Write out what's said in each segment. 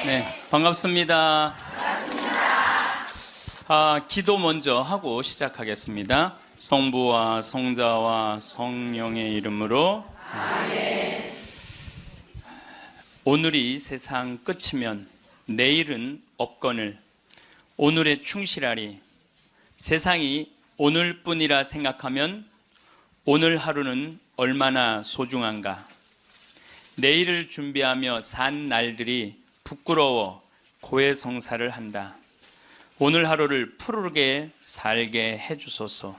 네, 반갑습니다. 기도 먼저 하고 시작하겠습니다. 성부와 성자와 성령의 이름으로 아멘. 오늘이 세상 끝이면 내일은 없거늘 오늘에 충실하리. 세상이 오늘뿐이라 생각하면 오늘 하루는 얼마나 소중한가. 내일을 준비하며 산 날들이 부끄러워 고해성사를 한다. 오늘 하루를 푸르게 살게 해주소서.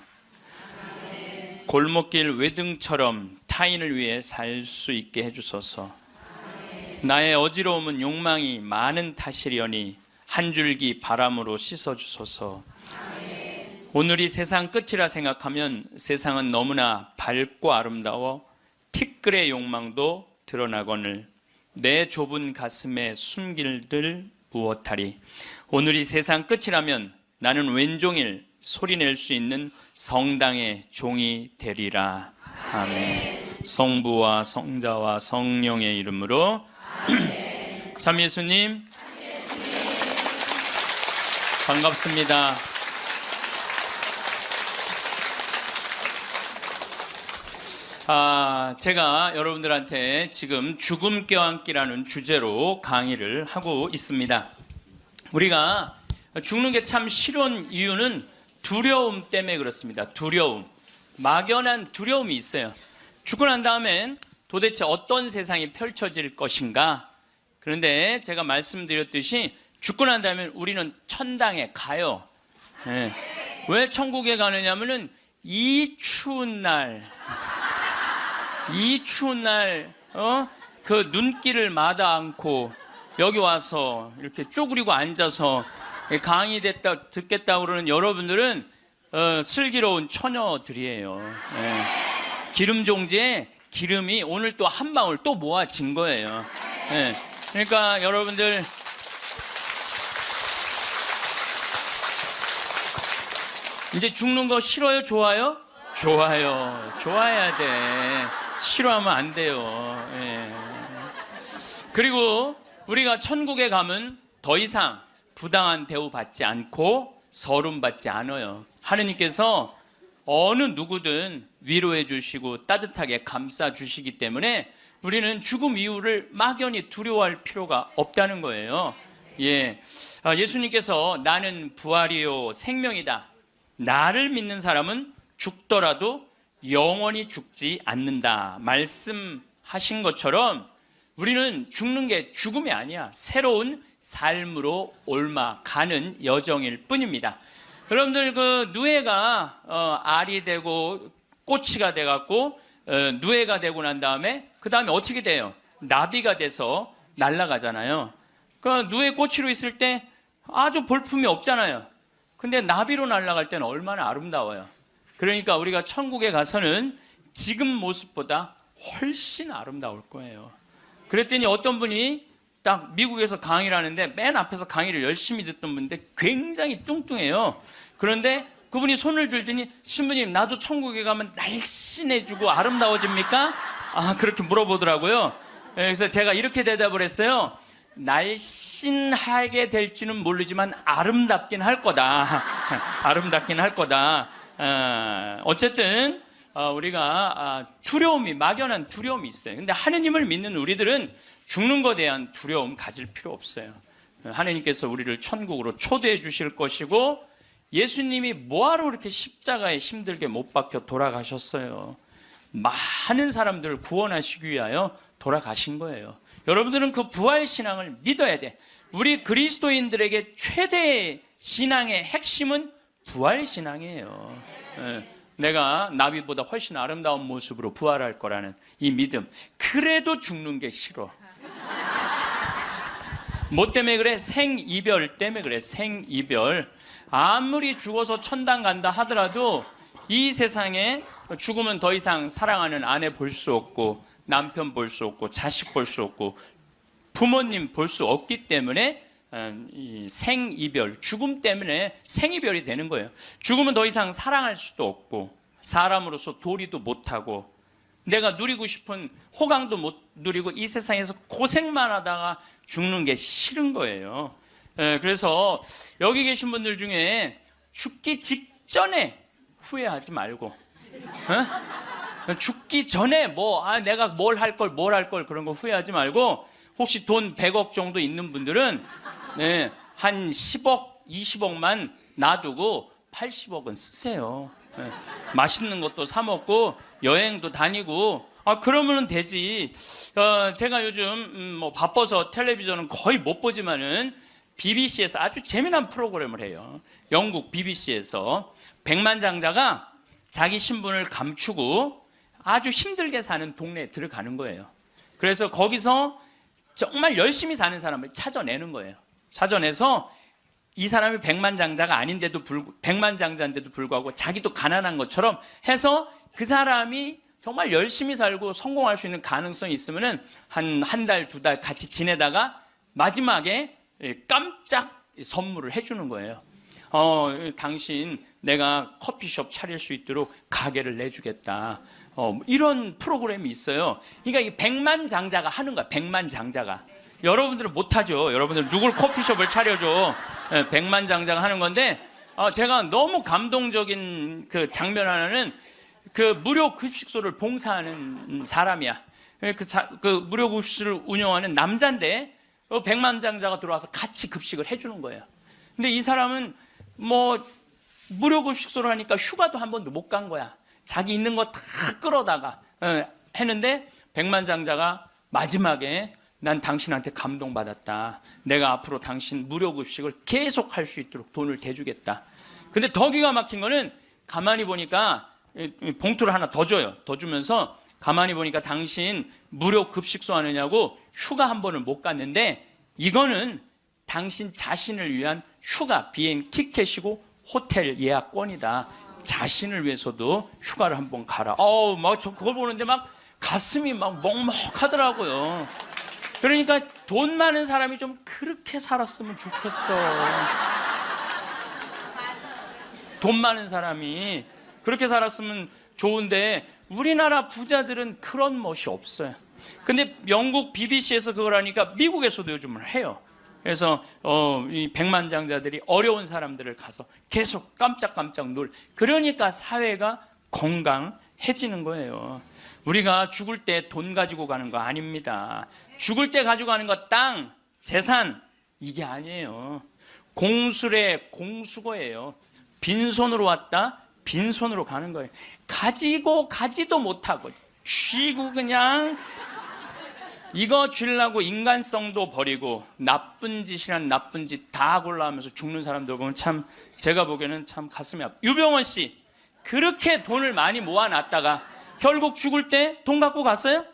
골목길 외등처럼 타인을 위해 살 수 있게 해주소서. 나의 어지러움은 욕망이 많은 탓이려니 한 줄기 바람으로 씻어주소서. 오늘이 세상 끝이라 생각하면 세상은 너무나 밝고 아름다워 티끌의 욕망도 드러나거늘 내 좁은 가슴에 숨길들 무엇하리. 오늘이 세상 끝이라면 나는 왼종일 소리낼 수 있는 성당의 종이 되리라. 아멘. 성부와 성자와 성령의 이름으로 아멘. 참 예수님 반갑습니다. 제가 여러분들한테 지금 죽음 껴안기라는 주제로 강의를 하고 있습니다. 우리가 죽는 게 참 싫은 이유는 두려움 때문에 그렇습니다. 두려움, 막연한 두려움이 있어요. 죽고 난 다음엔 도대체 어떤 세상이 펼쳐질 것인가. 그런데 제가 말씀드렸듯이 죽고 난 다음에 우리는 천당에 가요. 네. 왜 천국에 가느냐면은 이 추운 날 그 눈길을 마다 않고 여기 와서 이렇게 쪼그리고 앉아서 강의 듣겠다고 그러는 여러분들은 슬기로운 처녀들이에요. 네. 기름 종지에 기름이 오늘 또 한 방울 또 모아진 거예요. 네. 그러니까 여러분들 이제 죽는 거 싫어요? 좋아요? 좋아요. 좋아야 돼. 싫어하면 안 돼요. 예. 그리고 우리가 천국에 가면 더 이상 부당한 대우 받지 않고 서름 받지 않아요. 하느님께서 어느 누구든 위로해 주시고 따뜻하게 감싸 주시기 때문에 우리는 죽음 이후를 막연히 두려워할 필요가 없다는 거예요. 예. 예수님께서 나는 부활이요 생명이다. 나를 믿는 사람은 죽더라도 영원히 죽지 않는다 말씀하신 것처럼 우리는 죽는 게 죽음이 아니야. 새로운 삶으로 옮아가는 여정일 뿐입니다. 여러분들 그 누에가 알이 되고 꼬치가 돼갖고 누에가 되고 난 다음에 그 다음에 어떻게 돼요? 나비가 돼서 날아가잖아요. 그 누에 꼬치로 있을 때 아주 볼품이 없잖아요. 근데 나비로 날아갈 때는 얼마나 아름다워요. 그러니까 우리가 천국에 가서는 지금 모습보다 훨씬 아름다울 거예요. 그랬더니 어떤 분이 딱 미국에서 강의를 하는데 맨 앞에서 강의를 열심히 듣던 분인데 굉장히 뚱뚱해요. 그런데 그분이 손을 들더니 신부님 나도 천국에 가면 날씬해지고 아름다워집니까? 그렇게 물어보더라고요. 그래서 제가 이렇게 대답을 했어요. 날씬하게 될지는 모르지만 아름답긴 할 거다. 아름답긴 할 거다. 어쨌든 우리가 두려움이 막연한 두려움이 있어요. 근데 하느님을 믿는 우리들은 죽는 것에 대한 두려움 가질 필요 없어요. 하느님께서 우리를 천국으로 초대해 주실 것이고 예수님이 뭐하러 그렇게 십자가에 힘들게 못 박혀 돌아가셨어요. 많은 사람들을 구원하시기 위하여 돌아가신 거예요. 여러분들은 그 부활신앙을 믿어야 돼. 우리 그리스도인들에게 최대의 신앙의 핵심은 부활신앙이에요. 내가 나비보다 훨씬 아름다운 모습으로 부활할 거라는 이 믿음. 그래도 죽는 게 싫어. 뭐 때문에 그래? 생이별 때문에 그래. 생이별. 아무리 죽어서 천당 간다 하더라도 이 세상에 죽으면 더 이상 사랑하는 아내 볼 수 없고 남편 볼 수 없고 자식 볼 수 없고 부모님 볼 수 없기 때문에 이 생이별, 죽음 때문에 생이별이 되는 거예요. 죽으면 더 이상 사랑할 수도 없고 사람으로서 도리도 못하고 내가 누리고 싶은 호강도 못 누리고 이 세상에서 고생만 하다가 죽는 게 싫은 거예요. 그래서 여기 계신 분들 중에 죽기 직전에 후회하지 말고, 죽기 전에 내가 뭘 할 걸 그런 거 후회하지 말고, 혹시 돈 100억 정도 있는 분들은 한 10억, 20억만 놔두고 80억은 쓰세요. 맛있는 것도 사 먹고 여행도 다니고, 그러면 되지. 제가 요즘 바빠서 텔레비전은 거의 못 보지만은 BBC에서 아주 재미난 프로그램을 해요. 영국 BBC에서 백만장자가 자기 신분을 감추고 아주 힘들게 사는 동네에 들어가는 거예요. 그래서 거기서 정말 열심히 사는 사람을 찾아내는 거예요. 찾아내서 이 사람이 백만장자인데도 불구하고 자기도 가난한 것처럼 해서 그 사람이 정말 열심히 살고 성공할 수 있는 가능성이 있으면은 한 달, 2달 같이 지내다가 마지막에 깜짝 선물을 해주는 거예요. 당신 내가 커피숍 차릴 수 있도록 가게를 내주겠다. 이런 프로그램이 있어요. 그러니까 이 백만장자가 하는 거야. 백만장자가. 여러분들은 못하죠. 여러분들 누굴 커피숍을 차려줘. 백만장자가 하는 건데, 제가 너무 감동적인 그 장면 하나는 그 무료 급식소를 봉사하는 사람이야. 그 무료 급식소를 운영하는 남자인데 백만장자가 들어와서 같이 급식을 해주는 거예요. 근데 이 사람은 무료 급식소를 하니까 휴가도 한 번도 못 간 거야. 자기 있는 거 다 끌어다가 했는데 백만장자가 마지막에 난 당신한테 감동받았다. 내가 앞으로 당신 무료 급식을 계속 할 수 있도록 돈을 대주겠다. 근데 더 기가 막힌 거는 가만히 보니까 봉투를 하나 더 줘요. 더 주면서 가만히 보니까 당신 무료 급식소 하느냐고 휴가 한 번을 못 갔는데 이거는 당신 자신을 위한 휴가 비행 티켓이고 호텔 예약권이다. 자신을 위해서도 휴가를 한번 가라. 저 그걸 보는데 막 가슴이 막 먹먹하더라고요. 그러니까 돈 많은 사람이 좀 그렇게 살았으면 좋겠어. 돈 많은 사람이 그렇게 살았으면 좋은데 우리나라 부자들은 그런 멋이 없어요. 근데 영국 BBC에서 그걸 하니까 미국에서도 요즘은 해요. 그래서 이 백만장자들이 어려운 사람들을 가서 계속 깜짝깜짝 그러니까 사회가 건강해지는 거예요. 우리가 죽을 때 돈 가지고 가는 거 아닙니다. 죽을 때 가지고 가는 거 땅, 재산 이게 아니에요. 공술의 공수거예요. 빈손으로 왔다 빈손으로 가는 거예요. 가지고 가지도 못하고 쥐고 그냥 이거 주려고 인간성도 버리고 나쁜 짓이란 나쁜 짓 다 골라하면서 죽는 사람들 보면 참 제가 보기에는 참 가슴이 아파. 유병원 씨 그렇게 돈을 많이 모아놨다가 결국 죽을 때 돈 갖고 갔어요?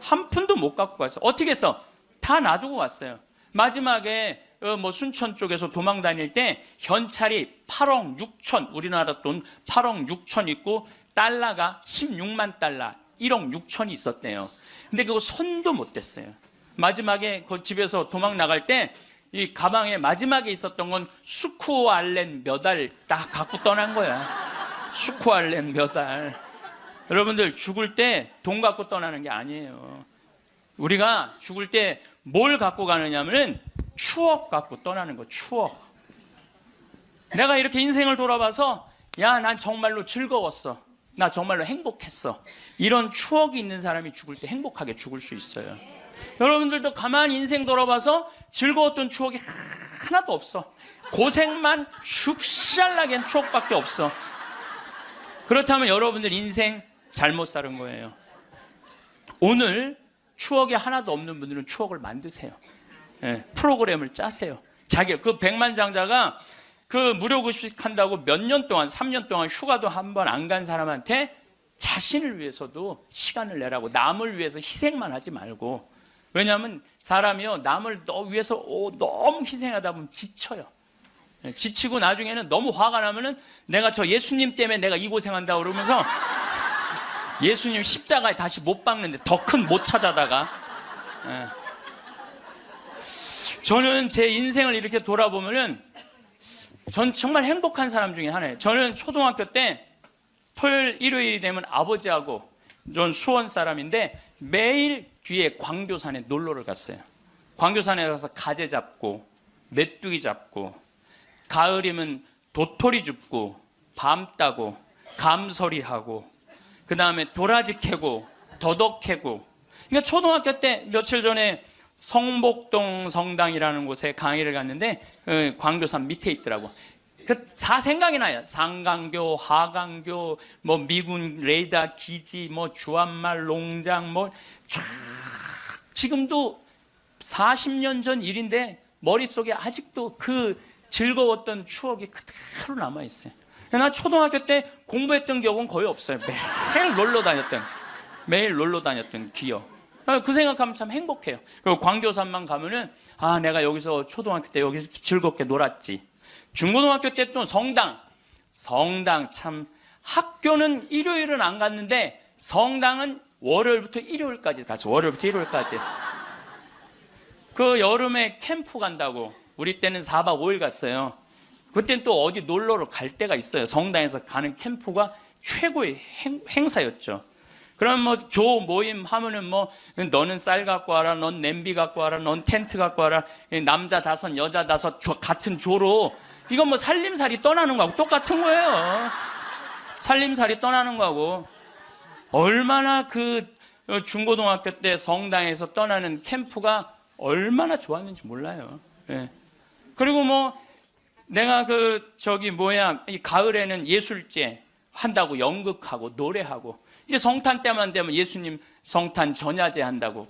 한 푼도 못 갖고 갔어요. 어떻게 했어? 다 놔두고 갔어요. 마지막에 순천 쪽에서 도망 다닐 때 현찰이 8억 6천 우리나라 돈 8억 6천 있고 달러가 16만 달러 1억 6천이 있었대요. 근데 그거 손도 못 댔어요. 마지막에 그 집에서 도망 나갈 때 이 가방에 마지막에 있었던 건 수쿠알렌 몇 알 딱 갖고 떠난 거야. 수쿠알렌 몇 알. 여러분들 죽을 때 돈 갖고 떠나는 게 아니에요. 우리가 죽을 때 뭘 갖고 가느냐면은 추억 갖고 떠나는 거. 추억. 내가 이렇게 인생을 돌아봐서 난 정말로 즐거웠어. 나 정말로 행복했어. 이런 추억이 있는 사람이 죽을 때 행복하게 죽을 수 있어요. 여러분들도 가만히 인생 돌아봐서 즐거웠던 추억이 하나도 없어. 고생만 슉샬나게 한 추억밖에 없어. 그렇다면 여러분들 인생 잘못 사는 거예요. 오늘 추억이 하나도 없는 분들은 추억을 만드세요. 프로그램을 짜세요. 그 백만장자가 그 무료 급식 한다고 몇 년 동안 3년 동안 휴가도 한 번 안 간 사람한테 자신을 위해서도 시간을 내라고. 남을 위해서 희생만 하지 말고. 왜냐하면 사람이요 남을 위해서 너무 희생하다 보면 지쳐요. 지치고 나중에는 너무 화가 나면은 내가 저 예수님 때문에 내가 이 고생한다 그러면서 예수님 십자가에 다시 못 박는데 더 큰 못 찾아다가. 저는 제 인생을 이렇게 돌아보면은 전 정말 행복한 사람 중에 하나예요. 저는 초등학교 때 토요일 일요일이 되면 아버지하고 전 수원 사람인데 매일 뒤에 광교산에 놀러를 갔어요. 광교산에 가서 가재 잡고 메뚜기 잡고 가을이면 도토리 줍고 밤 따고 감서리하고 그 다음에 도라지 캐고 더덕 캐고. 그러니까 초등학교 때 며칠 전에 성복동 성당이라는 곳에 강의를 갔는데 광교산 밑에 있더라고. 다 생각이 나요. 상강교, 하강교, 뭐 미군 레이더 기지, 뭐 주한말 농장, 뭐 쫙 지금도 40년 전 일인데 머릿속에 아직도 그 즐거웠던 추억이 그대로 남아 있어요. 나 초등학교 때 공부했던 기억은 거의 없어요. 매일 놀러 다녔던 기억. 그 생각하면 참 행복해요. 그리고 광교산만 가면은 내가 여기서 초등학교 때 여기서 즐겁게 놀았지. 중고등학교 때 또 성당 참 학교는 일요일은 안 갔는데 성당은 월요일부터 일요일까지 갔어. 월요일부터 일요일까지. 그 여름에 캠프 간다고 우리 때는 4박 5일 갔어요. 그때는 또 어디 놀러를 갈 때가 있어요. 성당에서 가는 캠프가 최고의 행사였죠. 그럼 뭐 조 모임 하면은 뭐 너는 쌀 갖고 와라, 넌 냄비 갖고 와라, 넌 텐트 갖고 와라, 남자 5, 여자 5 같은 조로. 이건 뭐 살림살이 떠나는 거하고 똑같은 거예요. 살림살이 떠나는 거하고. 얼마나 그 중고등학교 때 성당에서 떠나는 캠프가 얼마나 좋았는지 몰라요. 예. 그리고 뭐 내가 이 가을에는 예술제 한다고 연극하고 노래하고, 이제 성탄 때만 되면 예수님 성탄 전야제 한다고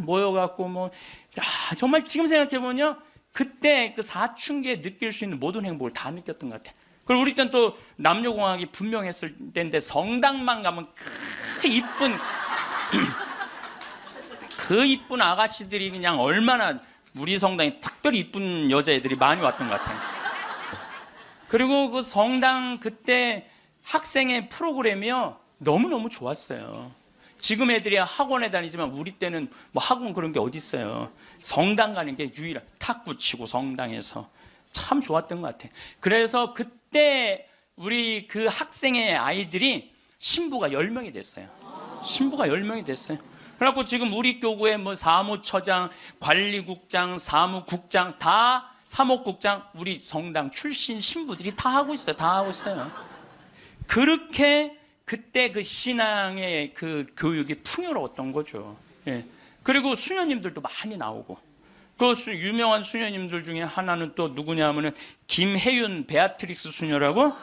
모여갖고 뭐 정말 지금 생각해보면 그때 그 사춘기에 느낄 수 있는 모든 행복을 다 느꼈던 것 같아요. 그리고 우리 때는 또 남녀공학이 분명했을 때인데 성당만 가면 그 이쁜 아가씨들이 그냥 얼마나 우리 성당에 특별히 이쁜 여자애들이 많이 왔던 것 같아요. 그리고 그 성당 그때 학생의 프로그램이요 너무너무 좋았어요. 지금 애들이 학원에 다니지만 우리 때는 뭐 학원 그런 게 어디 있어요. 성당 가는 게 유일한, 탁구 치고 성당에서 참 좋았던 것 같아요. 그래서 그때 우리 그 학생의 아이들이 신부가 10명이 됐어요. 신부가 10명이 됐어요. 그래갖고 지금 우리 교구에 뭐 사무처장, 관리국장, 사무국장, 다 사목국장, 우리 성당 출신 신부들이 다 하고 있어요. 다 하고 있어요. 그렇게 그때 그 신앙의 그 교육이 풍요로웠던 거죠. 예. 그리고 수녀님들도 많이 나오고, 그 유명한 수녀님들 중에 하나는 또 누구냐 하면은 김혜윤 베아트릭스 수녀라고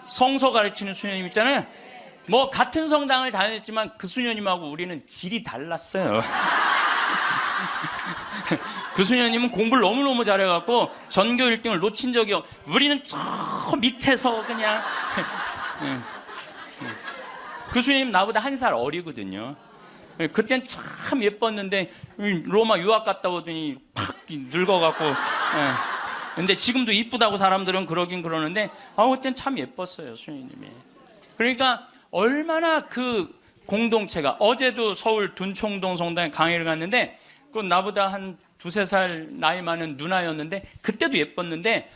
성서 가르치는 수녀님 있잖아요. 뭐 같은 성당을 다녔지만 그 수녀님하고 우리는 질이 달랐어요. 그 수녀님은 공부를 너무너무 잘해갖고 전교 1등을 놓친 적이 우리는 저 밑에서 그냥 그 수녀님 나보다 1살 어리거든요. 그땐 참 예뻤는데 로마 유학 갔다 오더니 팍 늙어갖고. 근데 지금도 이쁘다고 사람들은 그러긴 그러는데 그땐 참 예뻤어요 수녀님이. 그러니까 얼마나 그 공동체가. 어제도 서울 둔총동 성당에 강의를 갔는데 그 나보다 한 2-3살 나이 많은 누나였는데 그때도 예뻤는데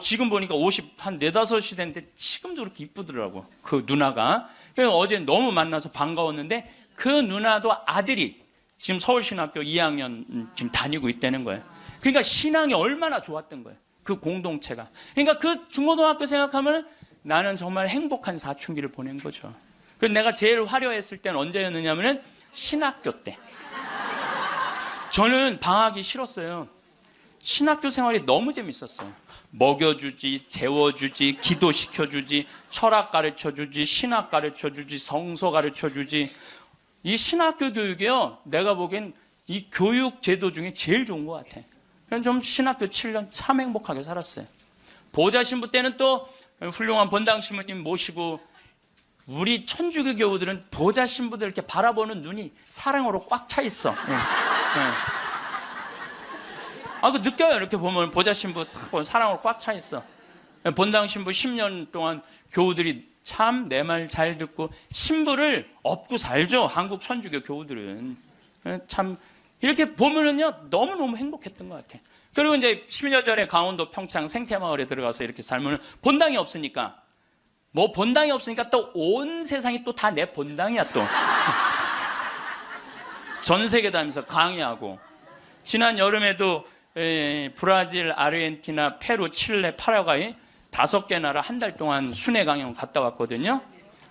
지금 보니까 50, 한 4, 5이 됐는데 지금도 그렇게 이쁘더라고 그 누나가. 그래서 어제 너무 만나서 반가웠는데 그 누나도 아들이 지금 서울신학교 2학년 지금 다니고 있다는 거예요. 그러니까 신앙이 얼마나 좋았던 거예요 그 공동체가. 그러니까 그 중고등학교 생각하면 나는 정말 행복한 사춘기를 보낸 거죠. 그래서 내가 제일 화려했을 때는 언제였느냐면은 신학교 때. 저는 방학이 싫었어요. 신학교 생활이 너무 재밌었어요. 먹여주지, 재워주지, 기도시켜주지, 철학 가르쳐주지, 신학 가르쳐주지, 성서 가르쳐주지. 이 신학교 교육이요, 내가 보기엔 이 교육 제도 중에 제일 좋은 것 같아. 그냥 좀 신학교 7년 참 행복하게 살았어요. 보좌 신부 때는 또 훌륭한 본당 신부님 모시고, 우리 천주교 교우들은 보좌 신부들 이렇게 바라보는 눈이 사랑으로 꽉 차 있어. 그 느껴요. 이렇게 보면 보좌 신부 딱 보면 사랑으로 꽉 차 있어. 본당 신부 10년 동안 교우들이 참 내 말 잘 듣고 신부를 업고 살죠. 한국 천주교 교우들은. 참 이렇게 보면은요 너무너무 행복했던 것 같아. 그리고 이제 10년 전에 강원도 평창 생태마을에 들어가서 이렇게 살면 본당이 없으니까, 뭐 본당이 없으니까 또 온 세상이 또 다 내 본당이야 또. 전 세계 다니면서 강의하고, 지난 여름에도 브라질, 아르헨티나, 페루, 칠레, 파라과이 5개 나라 한 달 동안 순회 강연 갔다 왔거든요.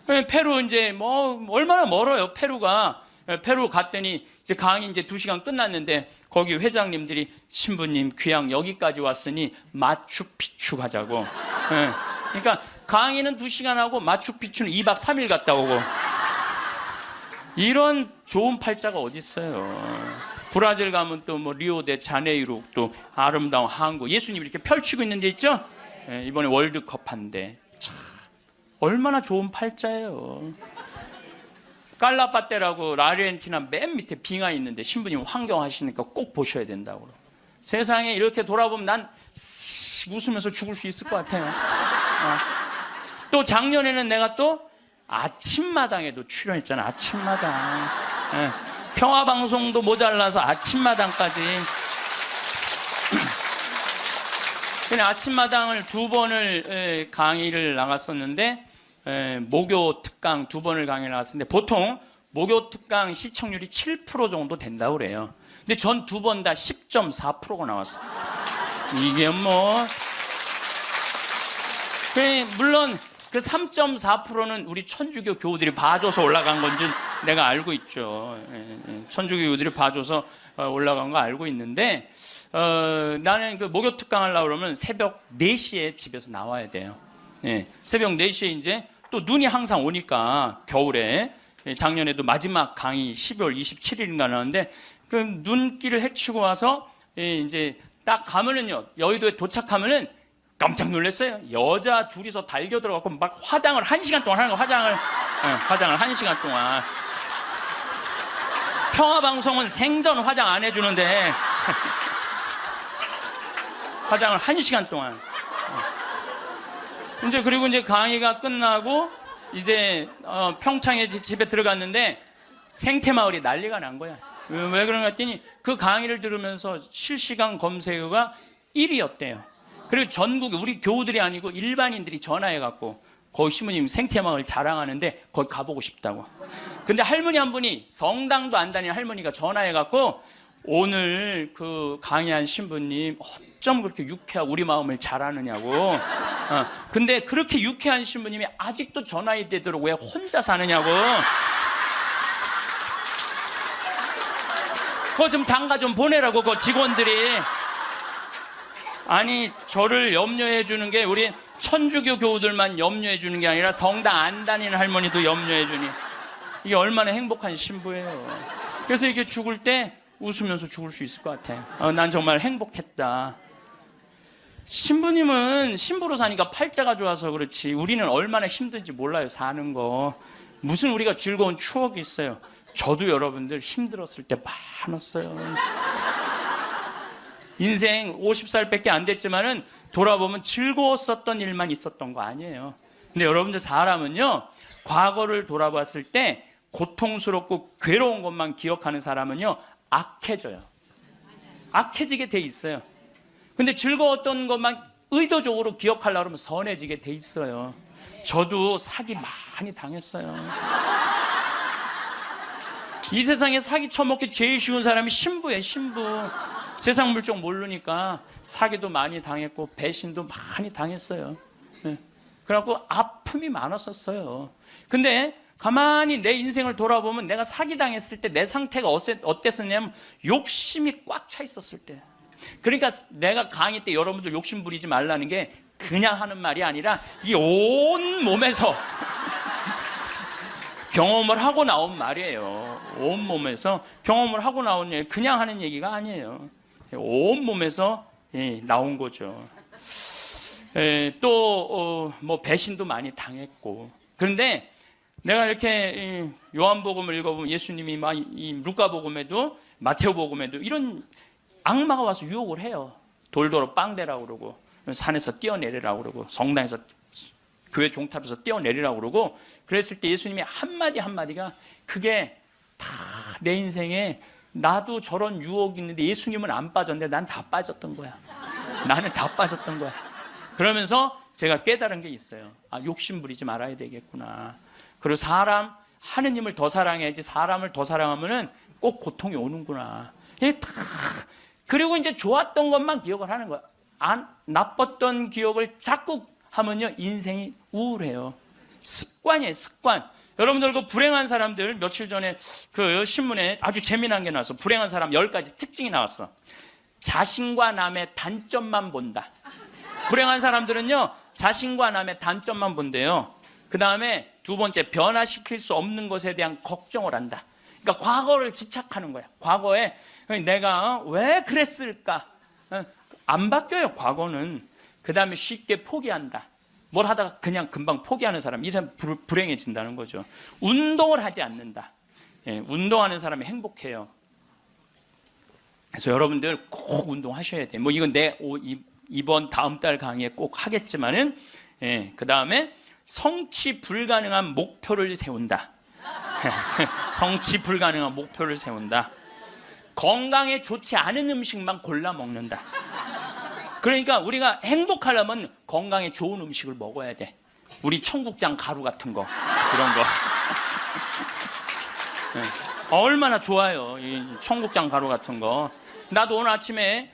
페루 이제 뭐 얼마나 멀어요, 페루가. 페루 갔더니 이제 강의 이제 2시간 끝났는데 거기 회장님들이 신부님 귀양 여기까지 왔으니 마추픽추 가자고. 그러니까 강의는 2시간 하고 마추픽추는 2박 3일 갔다 오고. 이런 좋은 팔자가 어디 있어요. 브라질 가면 또 뭐 리오데자네이루 또 아름다운 항구, 예수님이 이렇게 펼치고 있는 데 있죠. 이번에 월드컵 한데 참 얼마나 좋은 팔자예요. 깔라파테라고 아르헨티나 맨 밑에 빙하 있는데 신부님 환경하시니까 꼭 보셔야 된다고. 세상에 이렇게 돌아보면 난 웃으면서 죽을 수 있을 것 같아요. 또 작년에는 내가 또 아침마당에도 출연했잖아. 아침마당. 평화방송도 모자라서 아침마당까지. 그냥 아침마당을 2번을 강의를 나갔었는데, 목요 특강 2번을 강의를 나갔었는데, 보통 목요 특강 시청률이 7% 정도 된다고 그래요. 근데 전 2번 다 10.4%가 나왔어요. 이게 뭐, 물론 그 3.4%는 우리 천주교 교우들이 봐줘서 올라간 건지 내가 알고 있죠. 천주교 교우들이 봐줘서 올라간 거 알고 있는데, 나는 그 목요 특강 하려고 그러면 새벽 4시에 집에서 나와야 돼요. 새벽 4시에 이제 또 눈이 항상 오니까 겨울에, 작년에도 마지막 강의 12월 27일인가 나왔는데 그 눈길을 헤치고 와서 이제 딱 가면은요, 여의도에 도착하면은 깜짝 놀랐어요. 여자 둘이서 달겨 들어가고 막 화장을 1시간 동안 하는 거. 화장을 1시간 동안. 평화방송은 생전 화장 안 해주는데 화장을 1시간 동안. 이제 그리고 이제 강의가 끝나고 이제 평창에 집에 들어갔는데 생태마을이 난리가 난 거야. 왜 그런가 했더니 그 강의를 들으면서 실시간 검색어가 1위였대요. 그리고 전국에 우리 교우들이 아니고 일반인들이 전화해갖고 거기 신부님 생태마을 자랑하는데 거기 가보고 싶다고. 근데 할머니 한 분이, 성당도 안 다니는 할머니가 전화해갖고 오늘 그 강의한 신부님 어쩜 그렇게 유쾌하고 우리 마음을 잘 아느냐고. 근데 그렇게 유쾌한 신부님이 아직도 전화이 되도록 왜 혼자 사느냐고. 그거 좀 장가 좀 보내라고, 그 직원들이. 아니, 저를 염려해 주는 게 우리 천주교 교우들만 염려해 주는 게 아니라 성당 안 다니는 할머니도 염려해 주니 이게 얼마나 행복한 신부예요. 그래서 이렇게 죽을 때 웃으면서 죽을 수 있을 것 같아요. 난 정말 행복했다. 신부님은 신부로 사니까 팔자가 좋아서 그렇지 우리는 얼마나 힘든지 몰라요. 사는 거 무슨 우리가 즐거운 추억이 있어요. 저도 여러분들 힘들었을 때 많았어요. 인생 50살밖에 안 됐지만은 돌아보면 즐거웠었던 일만 있었던 거 아니에요. 근데 여러분들 사람은요, 과거를 돌아봤을 때 고통스럽고 괴로운 것만 기억하는 사람은요, 악해져요. 악해지게 돼 있어요. 근데 즐거웠던 것만 의도적으로 기억하려고 하면 선해지게 돼 있어요. 저도 사기 많이 당했어요. 이 세상에 사기 쳐먹기 제일 쉬운 사람이 신부예요. 신부. 세상 물정 모르니까 사기도 많이 당했고 배신도 많이 당했어요. 그래갖고 아픔이 많았었어요. 근데 가만히 내 인생을 돌아보면 내가 사기당했을 때 내 상태가 어땠었냐면 욕심이 꽉 차 있었을 때. 그러니까 내가 강의 때 여러분들 욕심 부리지 말라는 게 그냥 하는 말이 아니라 이 온 몸에서 경험을 하고 나온 말이에요. 온 몸에서 경험을 하고 나온 얘기, 그냥 하는 얘기가 아니에요. 온 몸에서 나온 거죠. 또 뭐 배신도 많이 당했고. 그런데 내가 이렇게 요한복음을 읽어보면 예수님이 이 루카복음에도 마테오복음에도 이런 악마가 와서 유혹을 해요. 돌도로 빵대라고 그러고 산에서 뛰어내리라고 그러고 성당에서 교회 종탑에서 뛰어내리라고 그러고 그랬을 때 예수님이 한마디 한마디가 그게 다 내 인생에 나도 저런 유혹이 있는데 예수님은 안 빠졌는데 난 다 빠졌던 거야. 나는 다 빠졌던 거야. 그러면서 제가 깨달은 게 있어요. 아, 욕심 부리지 말아야 되겠구나. 그리고 하느님을 더 사랑해야지 사람을 더 사랑하면은 꼭 고통이 오는구나. 이게 다 그리고 이제 좋았던 것만 기억을 하는 거야. 나빴던 기억을 자꾸 하면요 인생이 우울해요. 습관이에요, 습관. 여러분들 그 불행한 사람들 며칠 전에 그 신문에 아주 재미난 게 나왔어. 불행한 사람 10가지 특징이 나왔어. 자신과 남의 단점만 본다. 불행한 사람들은요 자신과 남의 단점만 본대요. 그 다음에 두 번째, 변화시킬 수 없는 것에 대한 걱정을 한다. 그러니까 과거를 집착하는 거야. 과거에 내가 왜 그랬을까? 안 바뀌어요, 과거는. 그 다음에 쉽게 포기한다. 뭘 하다가 그냥 금방 포기하는 사람, 이 사람 불행해진다는 거죠. 운동을 하지 않는다. 예, 운동하는 사람이 행복해요. 그래서 여러분들 꼭 운동하셔야 돼요. 뭐 이건 이번 다음 달 강의에 꼭 하겠지만은, 예, 그 다음에 성취 불가능한 목표를 세운다. 성취 불가능한 목표를 세운다. 건강에 좋지 않은 음식만 골라 먹는다. 그러니까 우리가 행복하려면 건강에 좋은 음식을 먹어야 돼. 우리 청국장 가루 같은 거, 그런 거. 네. 얼마나 좋아요, 이 청국장 가루 같은 거. 나도 오늘 아침에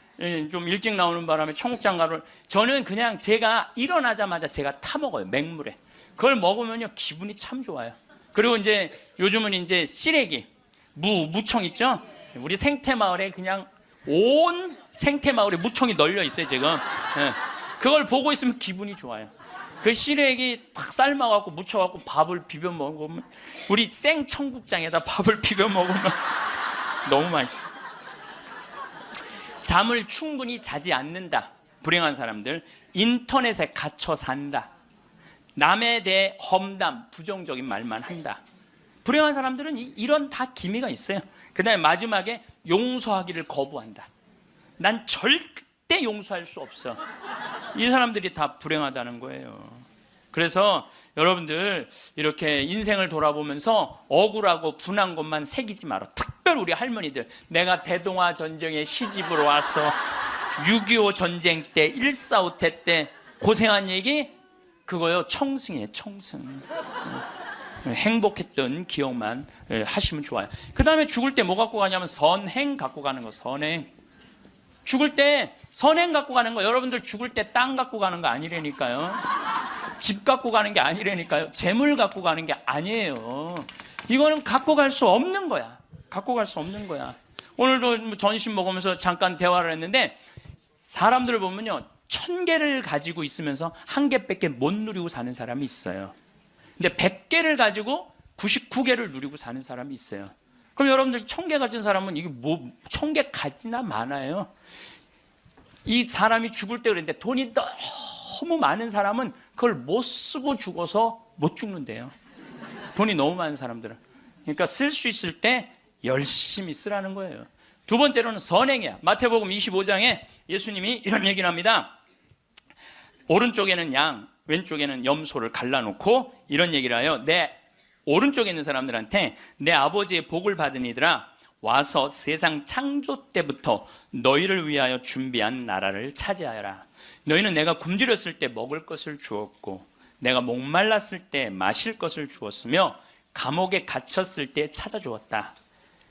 좀 일찍 나오는 바람에 청국장 가루를, 저는 그냥 제가 일어나자마자 제가 타 먹어요, 맹물에. 그걸 먹으면요 기분이 참 좋아요. 그리고 이제 요즘은 이제 시래기, 무청 있죠? 우리 생태마을에 그냥 온 생태마을에 무청이 널려 있어요 지금. 네. 그걸 보고 있으면 기분이 좋아요. 그 시래기 탁 삶아갖고 무쳐갖고 밥을 비벼 먹으면, 우리 생청국장에다 밥을 비벼 먹으면 너무 맛있어. 잠을 충분히 자지 않는다. 불행한 사람들. 인터넷에 갇혀 산다. 남에 대해 험담, 부정적인 말만 한다. 불행한 사람들은 이런 다 기미가 있어요. 그 다음에 마지막에 용서하기를 거부한다. 난 절대 용서할 수 없어. 이 사람들이 다 불행하다는 거예요. 그래서 여러분들 이렇게 인생을 돌아보면서 억울하고 분한 것만 새기지 마라. 특별히 우리 할머니들, 내가 대동아 전쟁에 시집으로 와서 6.25 전쟁 때 1.4.5태 때 고생한 얘기, 그거요 청승이에요, 청승. 행복했던 기억만 하시면 좋아요. 그 다음에 죽을 때 뭐 갖고 가냐면 선행 갖고 가는 거. 선행. 죽을 때 선행 갖고 가는 거. 여러분들 죽을 때 땅 갖고 가는 거 아니라니까요. 집 갖고 가는 게 아니라니까요. 재물 갖고 가는 게 아니에요. 이거는 갖고 갈 수 없는 거야. 갖고 갈 수 없는 거야. 오늘도 전심 먹으면서 잠깐 대화를 했는데, 사람들을 보면요 1000개를 가지고 있으면서 1개밖에 못 누리고 사는 사람이 있어요. 근데 100개를 가지고 99개를 누리고 사는 사람이 있어요. 그럼 여러분들 1000개 가진 사람은 이게 뭐 1000개 가지나 많아요. 이 사람이 죽을 때 그랬는데, 돈이 너무 많은 사람은 그걸 못 쓰고 죽어서 못 죽는데요. 돈이 너무 많은 사람들은. 그러니까 쓸 수 있을 때 열심히 쓰라는 거예요. 두 번째로는 선행이야. 마태복음 25장에 예수님이 이런 얘기를 합니다. 오른쪽에는 양, 왼쪽에는 염소를 갈라놓고 이런 얘기를 해요. 내 오른쪽에 있는 사람들한테 내 아버지의 복을 받은 이들아, 와서 세상 창조 때부터 너희를 위하여 준비한 나라를 차지하여라. 너희는 내가 굶주렸을 때 먹을 것을 주었고, 내가 목말랐을 때 마실 것을 주었으며, 감옥에 갇혔을 때 찾아주었다.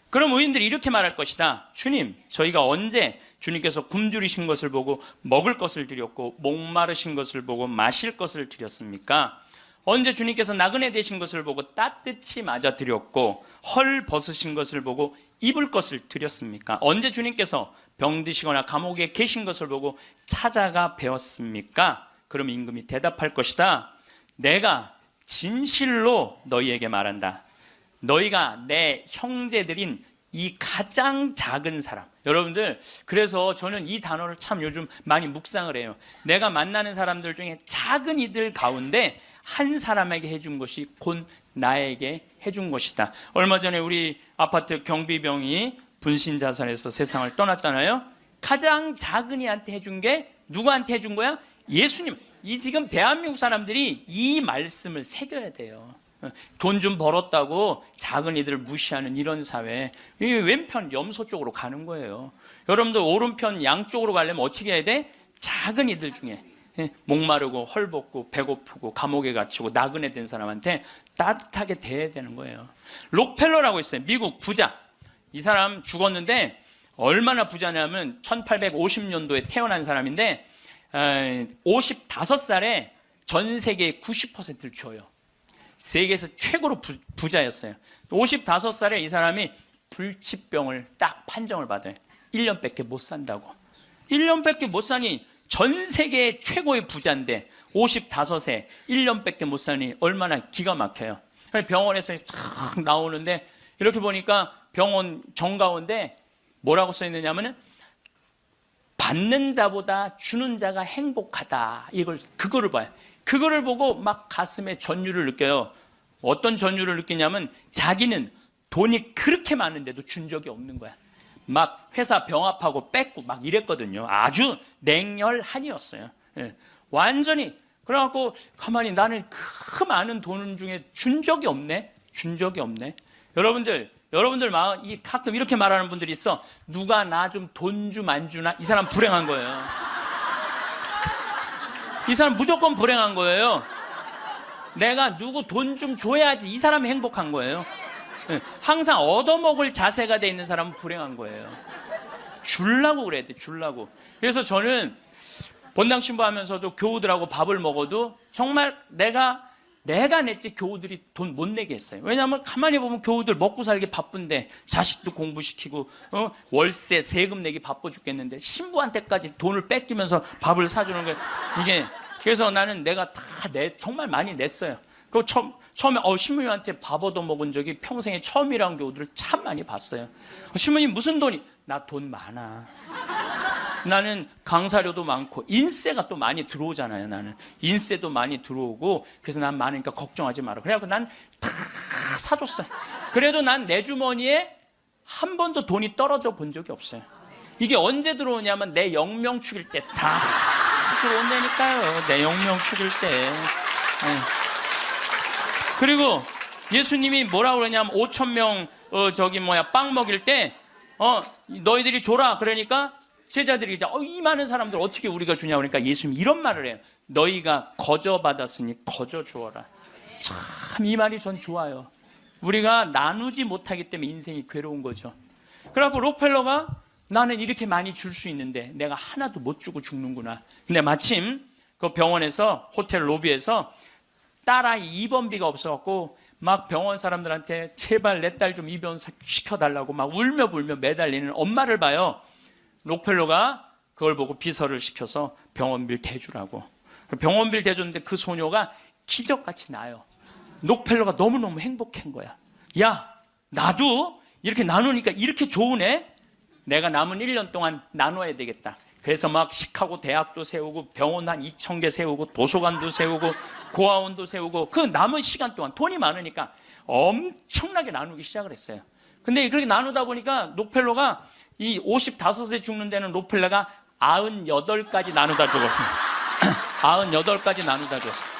그럼 의인들이 이렇게 말할 것이다. 주님, 저희가 언제 주님께서 굶주리신 것을 보고 먹을 것을 드렸고, 목마르신 것을 보고 마실 것을 드렸습니까? 언제 주님께서 나그네 되신 것을 보고 따뜻히 맞아 드렸고, 헐 벗으신 것을 보고 입을 것을 드렸습니까? 언제 주님께서 병드시거나 감옥에 계신 것을 보고 찾아가 배웠습니까? 그럼 임금이 대답할 것이다. 내가 진실로 너희에게 말한다. 너희가 내 형제들인 이 가장 작은 사람. 여러분들, 그래서 저는 이 단어를 참 요즘 많이 묵상을 해요. 내가 만나는 사람들 중에 작은 이들 가운데 한 사람에게 해준 것이 곧 나에게 해준 것이다. 얼마 전에 우리 아파트 경비병이 분신자살해서 세상을 떠났잖아요. 가장 작은 이한테 해준 게 누구한테 해준 거야? 예수님. 이 지금 대한민국 사람들이 이 말씀을 새겨야 돼요. 돈 좀 벌었다고 작은 이들을 무시하는 이런 사회, 이 왼편 염소 쪽으로 가는 거예요. 여러분들 오른편 양쪽으로 가려면 어떻게 해야 돼? 작은 이들 중에 목마르고 헐벗고 배고프고 감옥에 갇히고 나그네 된 사람한테 따뜻하게 대해야 되는 거예요. 록펠러라고 있어요. 미국 부자. 이 사람 죽었는데 얼마나 부자냐면 1850년도에 태어난 사람인데 55살에 전 세계의 90%를 줘요. 세계에서 최고로 부자였어요. 55살에 이 사람이 불치병을 딱 판정을 받아요. 1년밖에 못 산다고. 1년밖에 못 사니 전 세계 최고의 부자인데 55세 1년밖에 못 사니 얼마나 기가 막혀요. 병원에서 탁 나오는데 이렇게 보니까 병원 정가운데 뭐라고 써 있느냐면은 받는 자보다 주는 자가 행복하다. 그거를 봐요. 그거를 보고 막 가슴에 전율을 느껴요. 어떤 전율을 느끼냐면 자기는 돈이 그렇게 많은데도 준 적이 없는 거야. 막 회사 병합하고 뺏고 막 이랬거든요. 아주 냉혈한이었어요. 예. 완전히. 그래갖고 가만히 나는 그 많은 돈 중에 준 적이 없네. 준 적이 없네. 여러분들 마음 가끔 이렇게 말하는 분들이 있어. 누가 나 좀 돈 좀 안 주나? 이 사람 불행한 거예요. 이 사람 무조건 불행한 거예요. 내가 누구 돈 좀 줘야지 이 사람이 행복한 거예요. 항상 얻어먹을 자세가 돼 있는 사람은 불행한 거예요. 주려고 그래야 돼. 주려고. 그래서 저는 본당 신부하면서도 교우들하고 밥을 먹어도 정말 내가 냈지 교우들이 돈 못 내게 했어요. 왜냐하면 가만히 보면 교우들 먹고 살기 바쁜데 자식도 공부시키고 월세 세금 내기 바빠 죽겠는데 신부한테까지 돈을 뺏기면서 밥을 사주는 게 이게. 그래서 나는 내가 다 정말 많이 냈어요. 그 처음에 신부님한테 밥 얻어 먹은 적이 평생에 처음이라는 교우들을 참 많이 봤어요. 신부님 무슨 돈이? 나 돈 많아. 나는 강사료도 많고 인세가 또 많이 들어오잖아요. 나는 인세도 많이 들어오고 그래서 난 많으니까 걱정하지 마라. 그래갖고 난 다 사줬어요. 그래도 난 내 주머니에 한 번도 돈이 떨어져 본 적이 없어요. 이게 언제 들어오냐면 내 영명 축일 때 다 들어온다니까요. 내 영명 축일 때. 그리고 예수님이 뭐라 그러냐면 5,000명 빵 먹일 때 너희들이 줘라. 그러니까 제자들이 이 많은 사람들 어떻게 우리가 주냐 그러니까 예수님이 이런 말을 해요. 너희가 거저 받았으니 거저 주어라. 참 이 말이 전 좋아요. 우리가 나누지 못하기 때문에 인생이 괴로운 거죠. 그래갖고 록펠러가 나는 이렇게 많이 줄 수 있는데 내가 하나도 못 주고 죽는구나. 근데 마침 그 병원에서 호텔 로비에서 딸아이 입원비가 없어갖고 막 병원 사람들한테 제발 내 딸 좀 입원 시켜달라고 막 울며 불며 매달리는 엄마를 봐요. 록펠러가 그걸 보고 비서를 시켜서 병원비를 대주라고. 병원비를 대줬는데 그 소녀가 기적같이 나요. 록펠러가 너무너무 행복한 거야. 야, 나도 이렇게 나누니까 이렇게 좋으네. 내가 남은 1년 동안 나눠야 되겠다. 그래서 막 시카고 대학도 세우고 병원 한 2,000개 세우고 도서관도 세우고 고아원도 세우고 그 남은 시간 동안 돈이 많으니까 엄청나게 나누기 시작을 했어요. 근데 그렇게 나누다 보니까 록펠러가 이 55세 죽는 데는 록펠러가 98까지 나누다 죽었습니다. 98까지 나누다 죽었어요.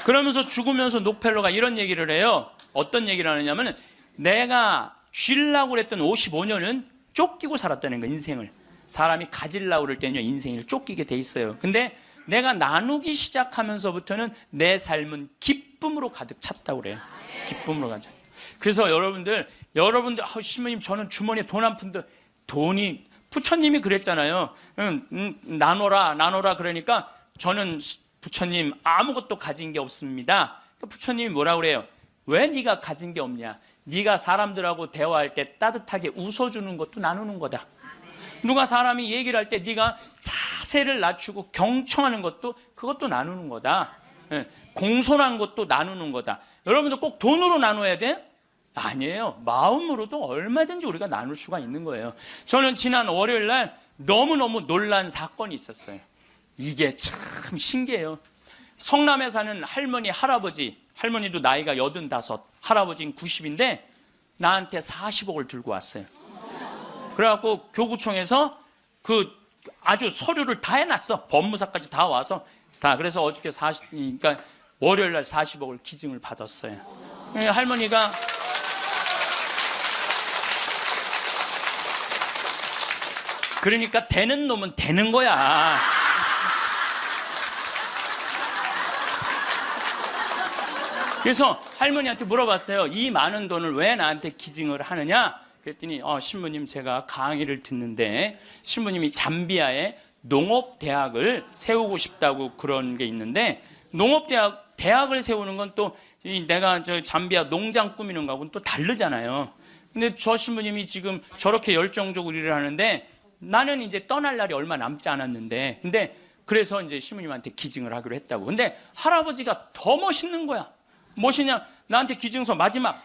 그러면서 죽으면서 록펠러가 이런 얘기를 해요. 어떤 얘기를 하느냐면 내가 쉴라고 그랬던 55년은 쫓기고 살았다는 거예요. 인생을. 사람이 가지려고 그럴 때는요 인생을 쫓기게 돼 있어요. 근데 내가 나누기 시작하면서부터는 내 삶은 기쁨으로 가득 찼다고 그래요. 기쁨으로 가득. 그래서 여러분들 신부님 저는 주머니에 돈 한 푼도 돈이 부처님이 그랬잖아요. 나눠라 그러니까 저는 부처님 아무것도 가진 게 없습니다. 부처님이 뭐라 그래요? 왜 네가 가진 게 없냐? 네가 사람들하고 대화할 때 따뜻하게 웃어주는 것도 나누는 거다. 누가 사람이 얘기를 할 때 네가 자세를 낮추고 경청하는 것도 그것도 나누는 거다. 공손한 것도 나누는 거다. 여러분들 꼭 돈으로 나눠야 돼? 아니에요. 마음으로도 얼마든지 우리가 나눌 수가 있는 거예요. 저는 지난 월요일 날 너무너무 놀란 사건이 있었어요. 이게 참 신기해요. 성남에 사는 할머니, 할머니도 나이가 85, 할아버지는 90인데 나한테 40억을 들고 왔어요. 그래갖고 교구청에서 아주 서류를 다 해놨어. 법무사까지 다 와서 다. 그래서 어저께 그러니까 월요일 날 40억을 기증을 받았어요. 할머니가 그러니까 되는 놈은 되는 거야. 그래서 할머니한테 물어봤어요. 이 많은 돈을 왜 나한테 기증을 하느냐? 그랬더니 신부님, 제가 강의를 듣는데 신부님이 잠비아에 농업대학을 세우고 싶다고 그런 게 있는데, 대학을 세우는 건 또 내가 저 잠비아 농장 꾸미는 거하고는 또 다르잖아요. 근데 저 신부님이 지금 저렇게 열정적으로 일을 하는데 나는 이제 떠날 날이 얼마 남지 않았는데, 근데 그래서 이제 신부님한테 기증을 하기로 했다고. 근데 할아버지가 더 멋있는 거야. 무엇이냐? 나한테 기증서 마지막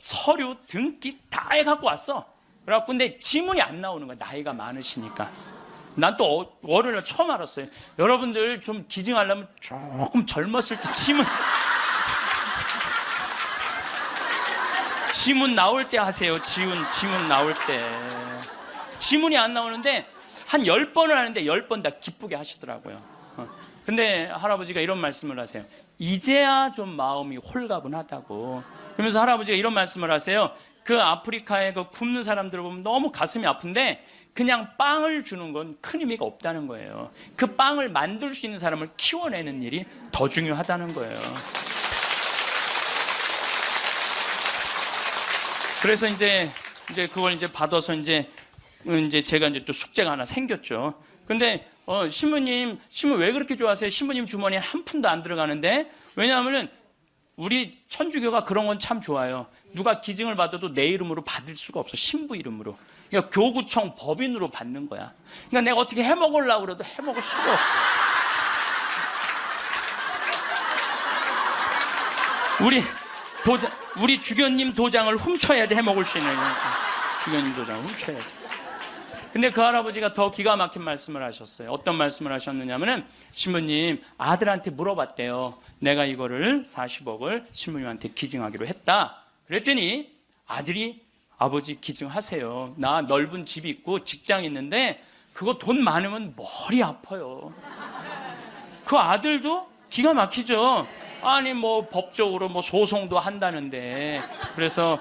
서류 등기 다 해갖고 왔어. 그래갖고 근데 지문이 안 나오는 거야. 나이가 많으시니까. 난 또 월요일날 처음 알았어요. 여러분들 좀 기증하려면 조금 젊었을 때 지문 나올 때 하세요. 지문 나올 때. 지문이 안 나오는데 한 10번을 하는데 10번 다 기쁘게 하시더라고요. 근데 할아버지가 이런 말씀을 하세요. 이제야 좀 마음이 홀가분하다고. 그러면서 할아버지가 이런 말씀을 하세요. 그 아프리카에 그 굶는 사람들을 보면 너무 가슴이 아픈데 그냥 빵을 주는 건 큰 의미가 없다는 거예요. 그 빵을 만들 수 있는 사람을 키워내는 일이 더 중요하다는 거예요. 그래서 이제 그걸 이제 받아서 이제 제가 이제 또 숙제가 하나 생겼죠. 근데 신부님 왜 그렇게 좋아하세요? 신부님 주머니에 한 푼도 안 들어가는데. 왜냐하면은 우리 천주교가 그런 건 참 좋아요. 누가 기증을 받아도 내 이름으로 받을 수가 없어. 신부 이름으로. 그러니까 교구청 법인으로 받는 거야. 그러니까 내가 어떻게 해먹으려고 그래도 해먹을 수가 없어. 우리 주교님 도장을 훔쳐야지 해먹을 수 있는 거니까. 주교님 도장을 훔쳐야지. 근데 그 할아버지가 더 기가 막힌 말씀을 하셨어요. 어떤 말씀을 하셨느냐면은, 신부님 아들한테 물어봤대요. 내가 이거를 40억을 신부님한테 기증하기로 했다. 그랬더니 아들이, 아버지 기증하세요. 나 넓은 집이 있고 직장이 있는데 그거 돈 많으면 머리 아파요. 그 아들도 기가 막히죠. 아니 뭐 법적으로 뭐 소송도 한다는데. 그래서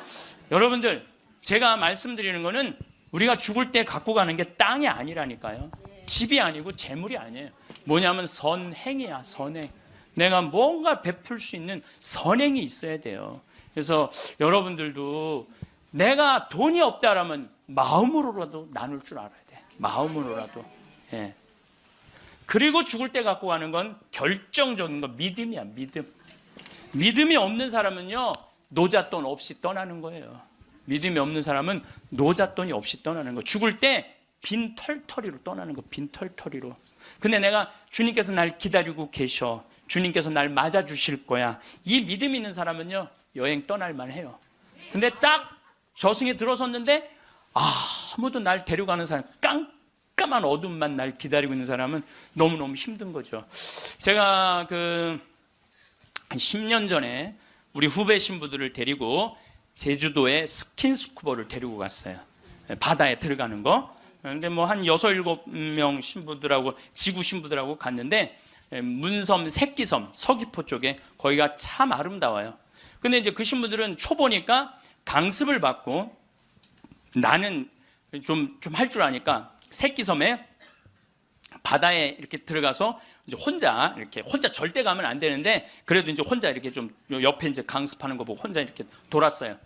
여러분들, 제가 말씀드리는 거는 우리가 죽을 때 갖고 가는 게 땅이 아니라니까요. 집이 아니고 재물이 아니에요. 뭐냐면 선행이야. 선행. 내가 뭔가 베풀 수 있는 선행이 있어야 돼요. 그래서 여러분들도 내가 돈이 없다라면 마음으로라도 나눌 줄 알아야 돼. 마음으로라도. 예. 그리고 죽을 때 갖고 가는 건 결정적인 건 믿음이야. 믿음이 없는 사람은요, 노잣돈 없이 떠나는 거예요. 믿음이 없는 사람은 노잣돈이 없이 떠나는 거. 죽을 때 빈 털터리로 떠나는 거. 빈 털터리로. 근데 내가 주님께서 날 기다리고 계셔. 주님께서 날 맞아주실 거야. 이 믿음이 있는 사람은요, 여행 떠날만 해요. 근데 딱 저승에 들어섰는데 아무도 날 데려가는 사람, 깜깜한 어둠만 날 기다리고 있는 사람은 너무너무 힘든 거죠. 제가 한 10년 전에 우리 후배 신부들을 데리고 제주도에 스킨스쿠버를 데리고 갔어요. 바다에 들어가는 거. 근데 뭐 한 6, 7명 신부들하고, 지구 신부들하고 갔는데, 문섬, 새끼섬, 서귀포 쪽에, 거기가 참 아름다워요. 근데 이제 그 신부들은 초보니까 강습을 받고, 나는 좀 할 줄 아니까 새끼섬에 바다에 이렇게 들어가서 이제 혼자 절대 가면 안 되는데, 그래도 이제 혼자 이렇게 좀 옆에 이제 강습하는 거 보고 혼자 이렇게 돌았어요.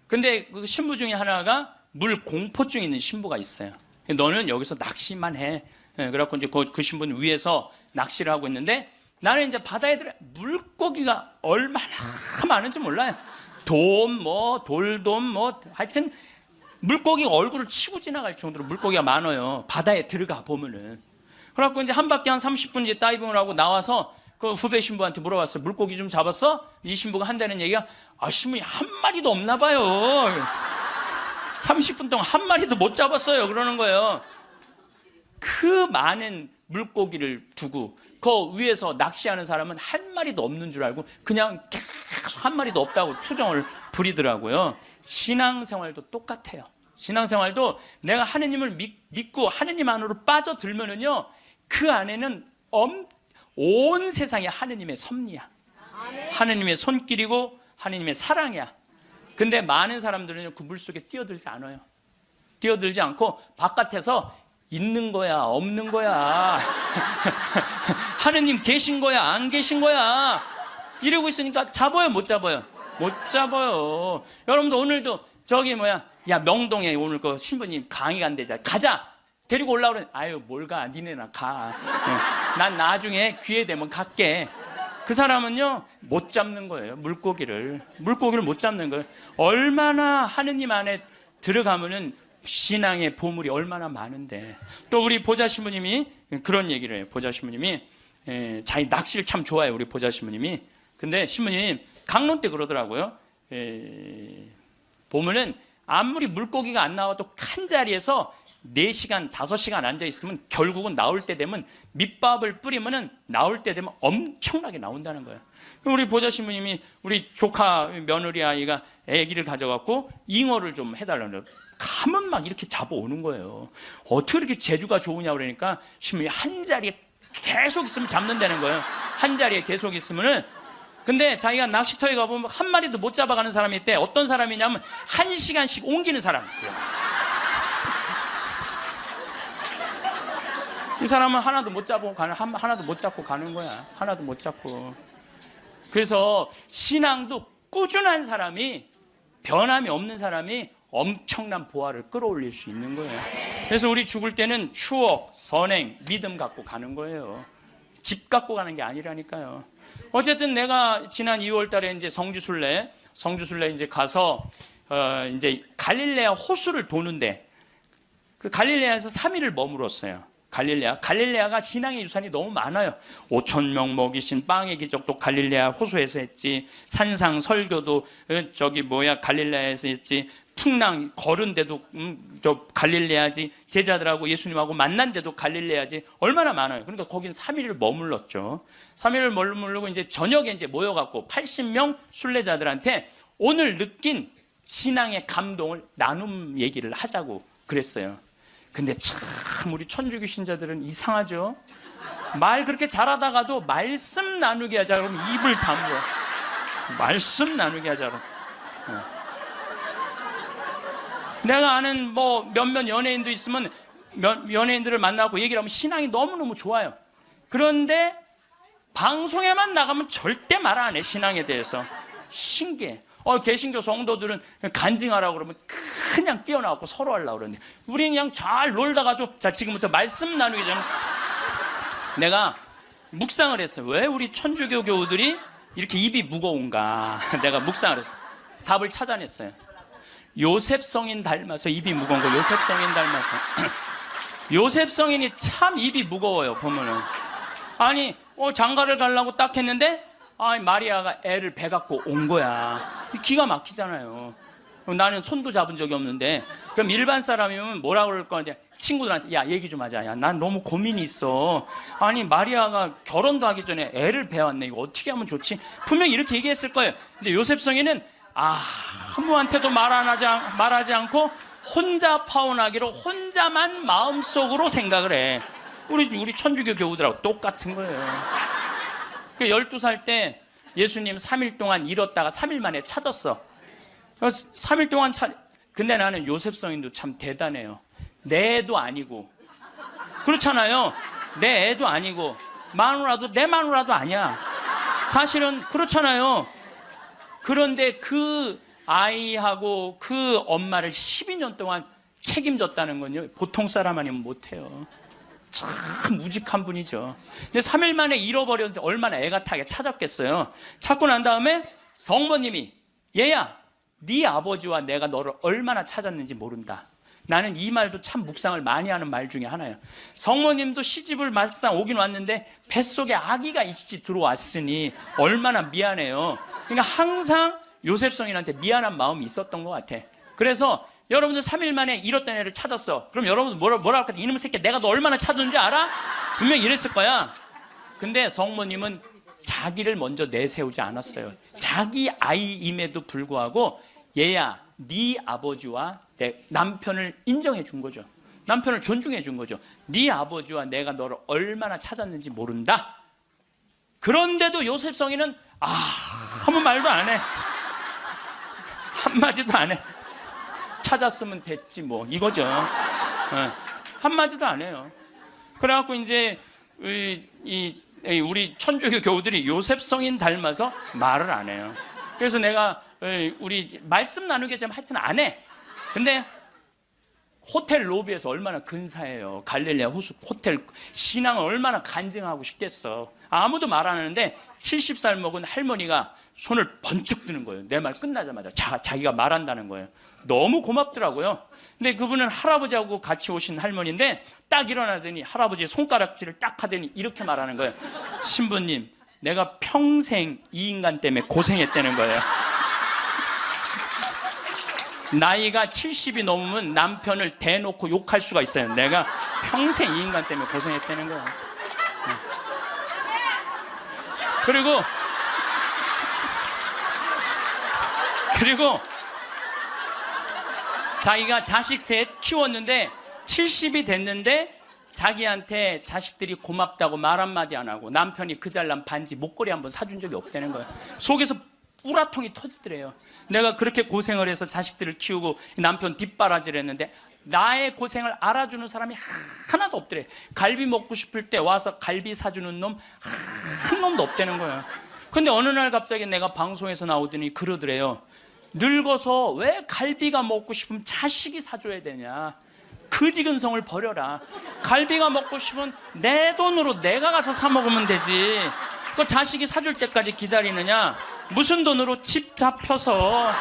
근데 그 신부 중에 하나가 물 공포증 있는 신부가 있어요. 너는 여기서 낚시만 해. 그래갖고 이제 그 신부는 위에서 낚시를 하고 있는데, 나는 이제 바다에 들어 물고기가 얼마나 많은지 몰라요. 돌돔 하여튼 물고기가 얼굴을 치고 지나갈 정도로 물고기가 많아요. 바다에 들어가 보면은. 그래갖고 이제 한 바퀴 한 30분 이제 다이빙을 하고 나와서 그 후배 신부한테 물어봤어요. 물고기 좀 잡았어? 이 신부가 한다는 얘기가, 신부님 한 마리도 없나 봐요. 30분 동안 한 마리도 못 잡았어요. 그러는 거예요. 그 많은 물고기를 두고 그 위에서 낚시하는 사람은 한 마리도 없는 줄 알고 그냥 계속 한 마리도 없다고 투정을 부리더라고요. 신앙생활도 똑같아요. 신앙생활도 내가 하느님을 믿고 하느님 안으로 빠져들면은요, 그 안에는 온 세상이 하느님의 섭리야. 하느님의 손길이고 하느님의 사랑이야. 근데 많은 사람들은 그 물속에 뛰어들지 않아요. 뛰어들지 않고 바깥에서 있는 거야, 없는 거야. 하느님 계신 거야, 안 계신 거야. 이러고 있으니까 잡아요, 못 잡아요? 못 잡아요. 여러분도 오늘도 저기 야 명동에 오늘 그 신부님 강의 간대자 가자. 데리고 올라오래. 아유 뭘 가, 니네나 가. 난 나중에 기회 되면 갈게. 그 사람은요 못 잡는 거예요. 물고기를 못 잡는 거예요. 얼마나 하느님 안에 들어가면은 신앙의 보물이 얼마나 많은데. 또 우리 보좌 신부님이 그런 얘기를 해요. 보좌 신부님이 자기 낚시를 참 좋아해요. 우리 보좌 신부님이. 근데 신부님 강론 때 그러더라고요. 보면은 아무리 물고기가 안 나와도 한 자리에서 4시간, 5시간 앉아있으면 결국은 나올 때 되면 밑밥을 뿌리면은 나올 때 되면 엄청나게 나온다는 거예요. 우리 보좌 신부님이 우리 조카 며느리 아이가 아기를 가져갖고 잉어를 좀 해달라는 거예요. 가면 막 이렇게 잡아오는 거예요. 어떻게 이렇게 재주가 좋으냐 그러니까 신부님이 한 자리에 계속 있으면 잡는다는 거예요. 한 자리에 계속 있으면은. 근데 자기가 낚시터에 가보면 한 마리도 못 잡아가는 사람이 있대. 어떤 사람이냐면 1시간씩 옮기는 사람. 이 사람은 하나도 못 잡고 가는 거야. 하나도 못 잡고. 그래서 신앙도 꾸준한 사람이, 변함이 없는 사람이 엄청난 보화를 끌어올릴 수 있는 거예요. 그래서 우리 죽을 때는 추억, 선행, 믿음 갖고 가는 거예요. 집 갖고 가는 게 아니라니까요. 어쨌든 내가 지난 2월 달에 이제 성주순례 이제 가서 이제 갈릴레아 호수를 도는데 그 갈릴레아에서 3일을 머물었어요. 갈릴레아가 신앙의 유산이 너무 많아요. 5,000명 먹이신 빵의 기적도 갈릴레아 호수에서 했지. 산상 설교도 갈릴레아에서 했지. 풍랑 걸은 데도 저 갈릴레아지. 제자들하고 예수님하고 만난 데도 갈릴레아지. 얼마나 많아요. 그러니까 거긴 3일을 머물렀죠. 3일을 머무르고 이제 저녁에 이제 모여갖고 80명 순례자들한테 오늘 느낀 신앙의 감동을 나눔 얘기를 하자고 그랬어요. 근데 참 우리 천주교 신자들은 이상하죠. 말 그렇게 잘하다가도 말씀 나누게 하자 그러면 입을 다물어. 말씀 나누게 하자고. 내가 아는 몇몇 연예인도 있으면 연예인들을 만나고 얘기를 하면 신앙이 너무너무 좋아요. 그런데 방송에만 나가면 절대 말 안 해. 신앙에 대해서. 신기해. 개신교 성도들은 간증하라고 그러면 그냥 뛰어나갖고 서로 하려고 그러는데 우리는 그냥 잘 놀다가도 자 지금부터 말씀 나누기 전에 내가 묵상을 했어요. 왜 우리 천주교 교우들이 이렇게 입이 무거운가. 내가 묵상을 했어요. 답을 찾아냈어요. 요셉 성인 닮아서 입이 무거운 거. 요셉 성인 닮아서. 요셉 성인이 참 입이 무거워요. 보면은 아니 장가를 가려고 딱 했는데 마리아가 애를 배 갖고 온 거야. 기가 막히잖아요. 나는 손도 잡은 적이 없는데. 그럼 일반 사람이면 뭐라 그럴 거냐. 친구들한테 야 얘기 좀 하자. 야 난 너무 고민이 있어. 아니 마리아가 결혼도 하기 전에 애를 배웠네. 이거 어떻게 하면 좋지? 분명히 이렇게 얘기했을 거예요. 근데 요셉 성인은 아무한테도 말하지 않고 혼자 파혼하기로 혼자만 마음속으로 생각을 해. 우리 천주교 교우들하고 똑같은 거예요. 12살 때 예수님 3일 동안 잃었다가 3일 만에 찾았어. 3일 동안 근데 나는 요셉 성인도 참 대단해요. 내 애도 아니고. 그렇잖아요. 내 애도 아니고 내 마누라도 아니야. 사실은 그렇잖아요. 그런데 그 아이하고 그 엄마를 12년 동안 책임졌다는 건요. 보통 사람 아니면 못해요. 참 우직한 분이죠. 근데 3일 만에 잃어버렸는데 얼마나 애가 타게 찾았겠어요. 찾고 난 다음에 성모님이 얘야 네 아버지와 내가 너를 얼마나 찾았는지 모른다. 나는 이 말도 참 묵상을 많이 하는 말 중에 하나예요. 성모님도 시집을 막상 오긴 왔는데 뱃속에 아기가 이씨 들어왔으니 얼마나 미안해요. 그러니까 항상 요셉 성인한테 미안한 마음이 있었던 것 같아. 그래서 여러분들 3일 만에 잃었던 애를 찾았어. 그럼 여러분들 뭐라 할까? 이놈의 새끼 내가 너 얼마나 찾았는지 알아? 분명히 이랬을 거야. 근데 성모님은 자기를 먼저 내세우지 않았어요. 자기 아이임에도 불구하고 얘야 네 아버지와 내 남편을 인정해 준 거죠. 남편을 존중해 준 거죠. 네 아버지와 내가 너를 얼마나 찾았는지 모른다. 그런데도 요셉 성인은 아무 말도 안 해. 한마디도 안 해. 찾았으면 됐지 뭐 이거죠. 한마디도 안 해요. 그래갖고 이제 이 우리 천주교 교우들이 요셉 성인 닮아서 말을 안 해요. 그래서 내가 우리 말씀 나누게 좀 하여튼 안 해. 근데 호텔 로비에서 얼마나 근사해요. 갈릴레아 호수 호텔 신앙을 얼마나 간증하고 싶겠어. 아무도 말 안 하는데 70살 먹은 할머니가 손을 번쩍 드는 거예요. 내 말 끝나자마자 자기가 말한다는 거예요. 너무 고맙더라고요. 근데 그분은 할아버지하고 같이 오신 할머니인데 딱 일어나더니 할아버지의 손가락질을 딱 하더니 이렇게 말하는 거예요. 신부님, 내가 평생 이 인간 때문에 고생했다는 거예요. 나이가 70이 넘으면 남편을 대놓고 욕할 수가 있어요. 내가 평생 이 인간 때문에 고생했다는 거예요. 그리고 자기가 자식 셋 키웠는데 70이 됐는데 자기한테 자식들이 고맙다고 말 한마디 안 하고 남편이 그 잘난 반지 목걸이 한번 사준 적이 없다는 거예요. 속에서 우라통이 터지더래요. 내가 그렇게 고생을 해서 자식들을 키우고 남편 뒷바라지를 했는데 나의 고생을 알아주는 사람이 하나도 없더래. 갈비 먹고 싶을 때 와서 갈비 사주는 놈 한 놈도 없다는 거예요. 근데 어느 날 갑자기 내가 방송에서 나오더니 그러더래요. 늙어서 왜 갈비가 먹고 싶으면 자식이 사줘야 되냐. 그지근성을 버려라. 갈비가 먹고 싶으면 내 돈으로 내가 가서 사 먹으면 되지. 그 자식이 사줄 때까지 기다리느냐. 무슨 돈으로 집 잡혀서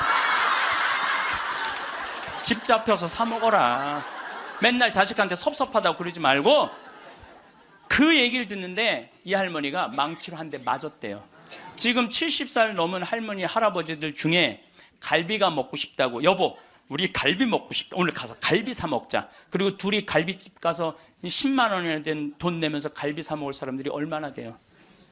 사 먹어라. 맨날 자식한테 섭섭하다고 그러지 말고. 그 얘기를 듣는데 이 할머니가 망치로 한 대 맞았대요. 지금 70살 넘은 할머니 할아버지들 중에 갈비가 먹고 싶다고, 여보 우리 갈비 먹고 싶다, 오늘 가서 갈비 사 먹자. 그리고 둘이 갈비집 가서 10만 원이나 된 돈 내면서 갈비 사 먹을 사람들이 얼마나 돼요.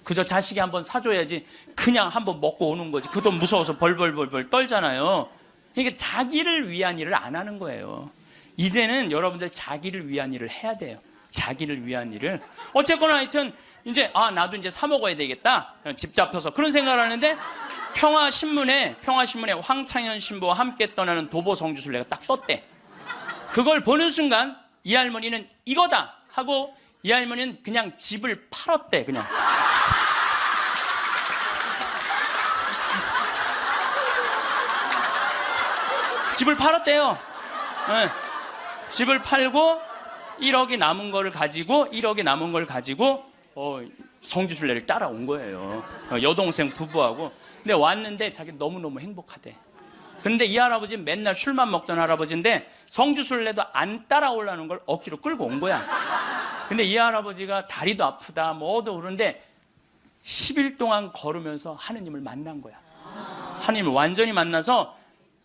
그저 자식이 한번 사줘야지 그냥 한번 먹고 오는 거지. 그 돈 무서워서 벌벌벌벌 떨잖아요. 이게 자기를 위한 일을 안 하는 거예요. 이제는 여러분들 자기를 위한 일을 해야 돼요. 자기를 위한 일을. 어쨌거나 하여튼 이제 나도 이제 사 먹어야 되겠다. 집 잡혀서 그런 생각을 하는데 평화신문에 황창현 신부와 함께 떠나는 도보 성주순례가 딱 떴대. 그걸 보는 순간 이 할머니는 이거다 하고 이 할머니는 그냥 집을 팔았대. 그냥 집을 팔았대요. 네. 집을 팔고 1억이 남은 걸 가지고 성주순례를 따라온 거예요. 여동생 부부하고. 근데 왔는데 자기 너무너무 행복하대. 그런데 이 할아버지는 맨날 술만 먹던 할아버지인데 성주순례도 안 따라오려는 걸 억지로 끌고 온 거야. 근데 이 할아버지가 다리도 아프다 뭐도 그런데 10일 동안 걸으면서 하느님을 만난 거야. 하느님을 완전히 만나서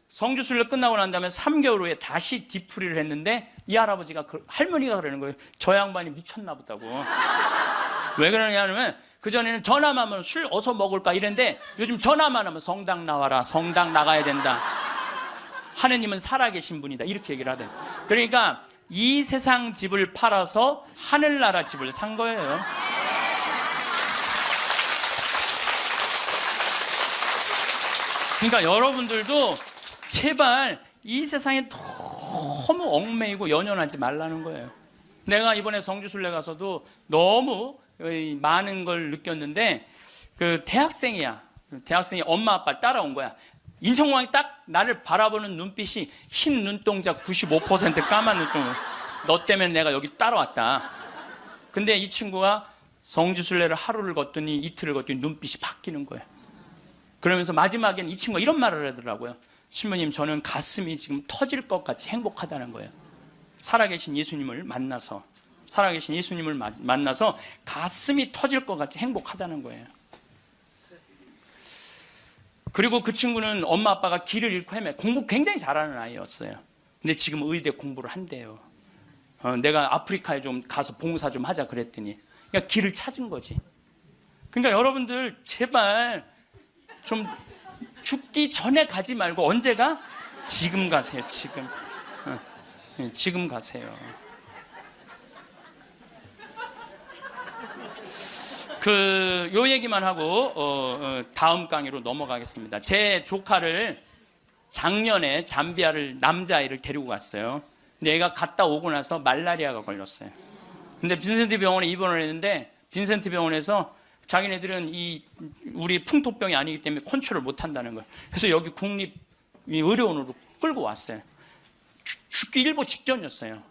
성주순례 끝나고 난 다음에 3개월 후에 다시 뒤풀이를 했는데 이 할아버지가 할머니가 그러는 거예요. 저 양반이 미쳤나 보다고. 왜 그러냐면 그전에는 전화만 하면 술 어서 먹을까 이랬는데 요즘 전화만 하면 성당 나와라, 성당 나가야 된다, 하느님은 살아계신 분이다, 이렇게 얘기를 하대. 그러니까 이 세상 집을 팔아서 하늘나라 집을 산 거예요. 그러니까 여러분들도 제발 이 세상에 너무 얽매이고 연연하지 말라는 거예요. 내가 이번에 성주순례 가서도 너무 많은 걸 느꼈는데 그 대학생이 엄마 아빠를 따라온 거야. 인천공항이 딱 나를 바라보는 눈빛이 흰 눈동자 95% 까만 눈동자. 너 때문에 내가 여기 따라왔다. 근데 이 친구가 성주순례를 하루를 걷더니 이틀을 걷더니 눈빛이 바뀌는 거예요. 그러면서 마지막엔 이 친구가 이런 말을 하더라고요. 신부님, 저는 가슴이 지금 터질 것 같이 행복하다는 거예요. 살아계신 예수님을 만나서 가슴이 터질 것 같이 행복하다는 거예요. 그리고 그 친구는 엄마 아빠가 길을 잃고 공부 굉장히 잘하는 아이였어요. 근데 지금 의대 공부를 한대요. 내가 아프리카에 좀 가서 봉사 좀 하자 그랬더니 그러니까 길을 찾은 거지. 그러니까 여러분들 제발 좀 죽기 전에 가지 말고 언제 가? 지금 가세요. 지금 가세요. 요 얘기만 하고 다음 강의로 넘어가겠습니다. 제 조카를 작년에 잠비아를 남자아이를 데리고 갔어요. 근데 얘가 갔다 오고 나서 말라리아가 걸렸어요. 근데 빈센트 병원에 입원을 했는데 빈센트 병원에서 자기네들은 이 우리 풍토병이 아니기 때문에 컨트롤 못 한다는 거예요. 그래서 여기 국립 의료원으로 끌고 왔어요. 죽기 일보 직전이었어요.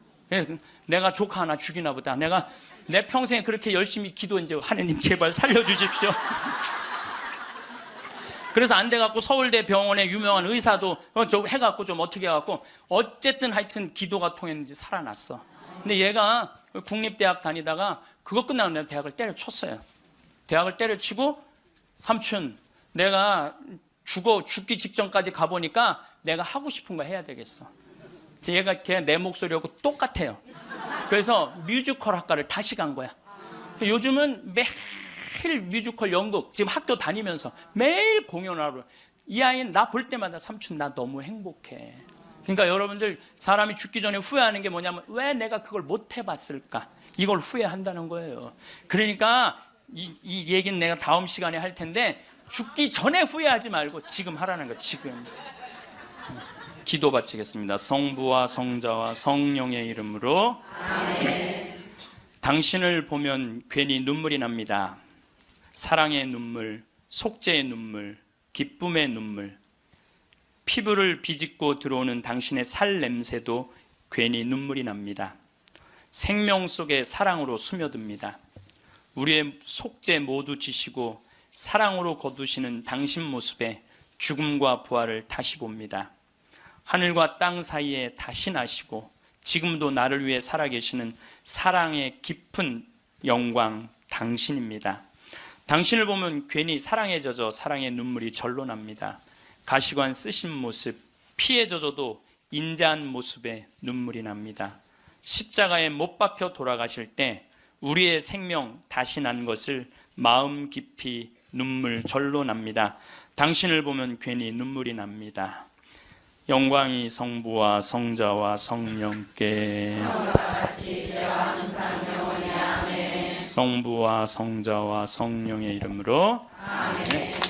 내가 조카 하나 죽이나 보다. 내가 내 평생에 그렇게 열심히 기도했는데 하나님 제발 살려주십시오. 그래서 안 돼갖고 서울대 병원의 유명한 의사도 저 해갖고 좀 어떻게 해갖고 어쨌든 하여튼 기도가 통했는지 살아났어. 근데 얘가 국립대학 다니다가 그거 끝나고 내가 대학을 때려쳤어요. 대학을 때려치고 삼촌 내가 죽기 직전까지 가보니까 내가 하고 싶은 거 해야 되겠어. 얘가 걔 내 목소리하고 똑같아요. 그래서 뮤지컬 학과를 다시 간 거야. 요즘은 매일 뮤지컬 연극 지금 학교 다니면서 매일 공연하러 이 아이는 나 볼 때마다 삼촌 나 너무 행복해. 그러니까 여러분들 사람이 죽기 전에 후회하는 게 뭐냐면 왜 내가 그걸 못 해봤을까 이걸 후회한다는 거예요. 그러니까 이 얘기는 내가 다음 시간에 할 텐데 죽기 전에 후회하지 말고 지금 하라는 거. 지금 기도 바치겠습니다. 성부와 성자와 성령의 이름으로 아멘. 당신을 보면 괜히 눈물이 납니다. 사랑의 눈물, 속죄의 눈물, 기쁨의 눈물, 피부를 비집고 들어오는 당신의 살 냄새도 괜히 눈물이 납니다. 생명 속에 사랑으로 스며듭니다. 우리의 속죄 모두 지시고 사랑으로 거두시는 당신 모습에 죽음과 부활을 다시 봅니다. 하늘과 땅 사이에 다시 나시고 지금도 나를 위해 살아계시는 사랑의 깊은 영광 당신입니다. 당신을 보면 괜히 사랑에 젖어 사랑의 눈물이 절로 납니다. 가시관 쓰신 모습, 피에 젖어도 인자한 모습에 눈물이 납니다. 십자가에 못 박혀 돌아가실 때 우리의 생명 다시 난 것을 마음 깊이 눈물 절로 납니다. 당신을 보면 괜히 눈물이 납니다. 영광이 성부와 성자와 성령께 성부와 성자와 성령의 이름으로 아멘.